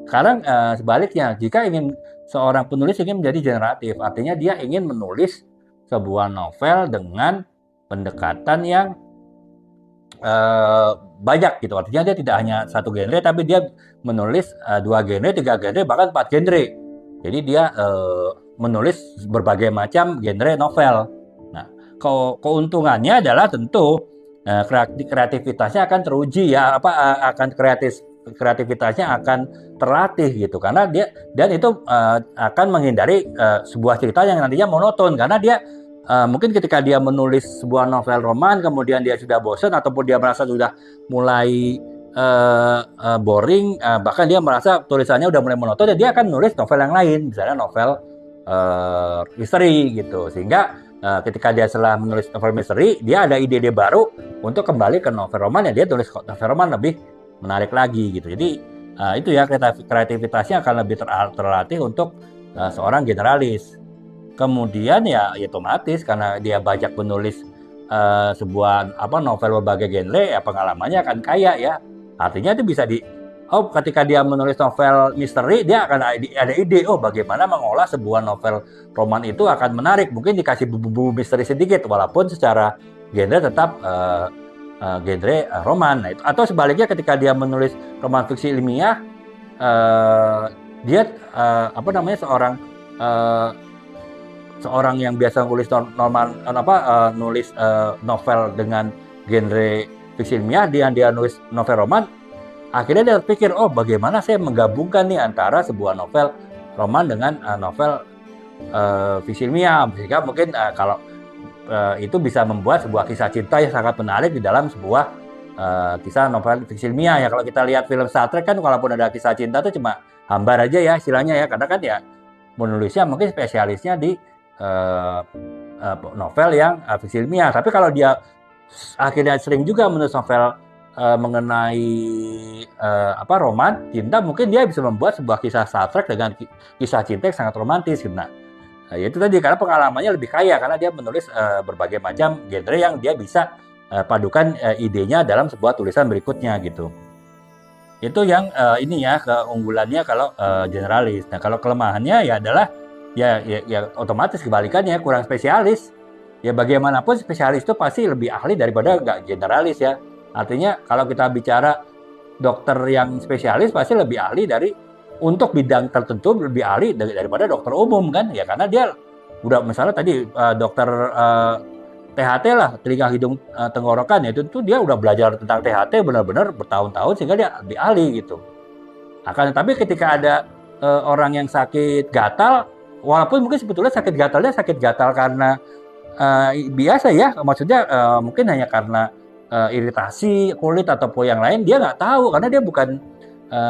Sekarang sebaliknya, jika seorang penulis ingin menjadi generatif, artinya dia ingin menulis sebuah novel dengan pendekatan yang banyak gitu. Artinya dia tidak hanya satu genre, tapi dia menulis 2 genre, 3 genre, bahkan 4 genre. Jadi dia menulis berbagai macam genre novel. Nah, keuntungannya adalah tentu kreativitasnya akan teruji ya, akan kreativitasnya akan terlatih gitu, karena dia dan itu akan menghindari sebuah cerita yang nantinya monoton, karena dia mungkin ketika dia menulis sebuah novel roman, kemudian dia sudah bosan ataupun dia merasa sudah mulai boring, bahkan dia merasa tulisannya udah mulai monoton, dia akan menulis novel yang lain, misalnya novel misteri gitu. Sehingga ketika dia setelah menulis novel misteri, dia ada ide-ide baru untuk kembali ke novel roman, ya dia tulis novel roman lebih menarik lagi gitu. Jadi itu ya, kreativitasnya akan lebih terlatih untuk seorang generalis. Kemudian ya otomatis karena dia banyak menulis sebuah novel berbagai genre, ya pengalamannya akan kaya ya. Artinya itu bisa ketika dia menulis novel misteri, dia akan ada ide, bagaimana mengolah sebuah novel roman itu akan menarik. Mungkin dikasih bumbu misteri sedikit, walaupun secara genre tetap genre roman. Nah, itu, atau sebaliknya ketika dia menulis roman fiksi ilmiah, dia seorang yang biasa nulis novel dengan genre fiksi ilmiah, dia nulis novel roman, akhirnya dia berpikir, bagaimana saya menggabungkan nih antara sebuah novel roman dengan novel fiksi ilmiah, sehingga mungkin kalau itu bisa membuat sebuah kisah cinta yang sangat menarik di dalam sebuah kisah novel fiksi ilmiah ya. Kalau kita lihat film Star Trek kan, walaupun ada kisah cinta itu cuma hambar aja ya istilahnya ya, karena kan ya menulisnya mungkin spesialisnya di novel yang fiksi ilmiah. Tapi kalau dia akhirnya sering juga menulis novel mengenai roman cinta, mungkin dia bisa membuat sebuah kisah Star Trek dengan kisah cinta yang sangat romantis gitu. Nah, itu tadi karena pengalamannya lebih kaya, karena dia menulis berbagai macam genre yang dia bisa padukan idenya dalam sebuah tulisan berikutnya gitu. Itu yang ini ya, keunggulannya kalau generalis. Nah, kalau kelemahannya ya adalah ya otomatis kebalikannya, kurang spesialis. Ya bagaimanapun spesialis itu pasti lebih ahli daripada nggak generalis ya. Artinya kalau kita bicara dokter yang spesialis pasti lebih ahli untuk bidang tertentu, lebih ahli daripada dokter umum kan ya, karena dia udah misalnya tadi dokter THT lah, telinga hidung tenggorokan ya, itu dia udah belajar tentang THT benar-benar bertahun-tahun sehingga dia lebih ahli gitu. Akan tetapi ketika ada orang yang sakit gatal, walaupun mungkin sebetulnya sakit gatal karena biasa ya, maksudnya mungkin hanya karena iritasi kulit ataupun yang lain, dia nggak tahu karena dia bukan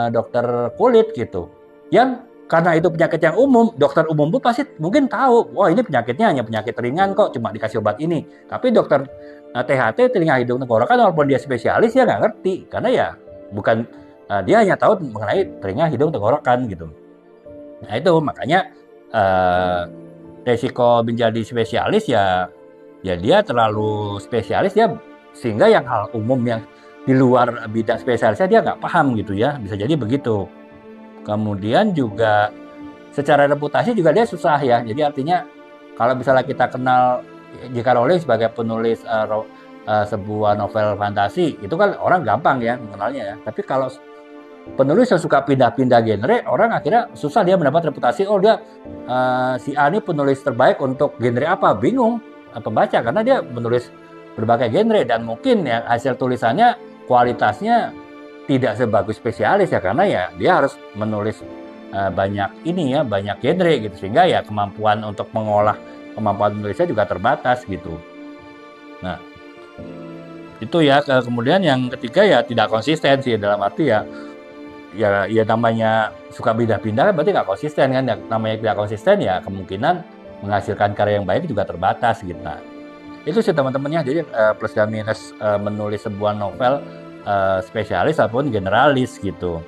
dokter kulit gitu. Yang karena itu penyakit yang umum, dokter umum pun pasti mungkin tahu, wah ini penyakitnya hanya penyakit ringan kok, cuma dikasih obat ini. Tapi dokter THT, telinga hidung tenggorokan, walaupun dia spesialis, ya nggak ngerti karena ya bukan, dia hanya tahu mengenai telinga hidung tenggorokan gitu. Nah itu makanya resiko menjadi spesialis ya dia terlalu spesialis ya, sehingga yang hal umum yang di luar bidang spesialisnya dia nggak paham gitu ya, bisa jadi begitu. Kemudian juga secara reputasi juga dia susah ya, jadi artinya kalau misalnya kita kenal J.K. Rowling sebagai penulis sebuah novel fantasi, itu kan orang gampang ya mengenalnya ya. Tapi kalau penulis yang suka pindah-pindah genre, orang akhirnya susah dia mendapat reputasi, dia si A ini penulis terbaik untuk genre apa, bingung pembaca karena dia menulis berbagai genre, dan mungkin ya hasil tulisannya kualitasnya tidak sebagus spesialis ya, karena ya dia harus menulis banyak genre gitu, sehingga ya kemampuan untuk mengolah, kemampuan menulisnya juga terbatas gitu. Nah itu ya. Kemudian yang ketiga ya tidak konsisten sih, dalam arti ya namanya suka pindah-pindah kan berarti nggak konsisten kan ya, namanya tidak konsisten ya kemungkinan menghasilkan karya yang baik juga terbatas gitu. Nah itu sih teman-temannya, jadi plus dan minus menulis sebuah novel spesialis ataupun generalis gitu.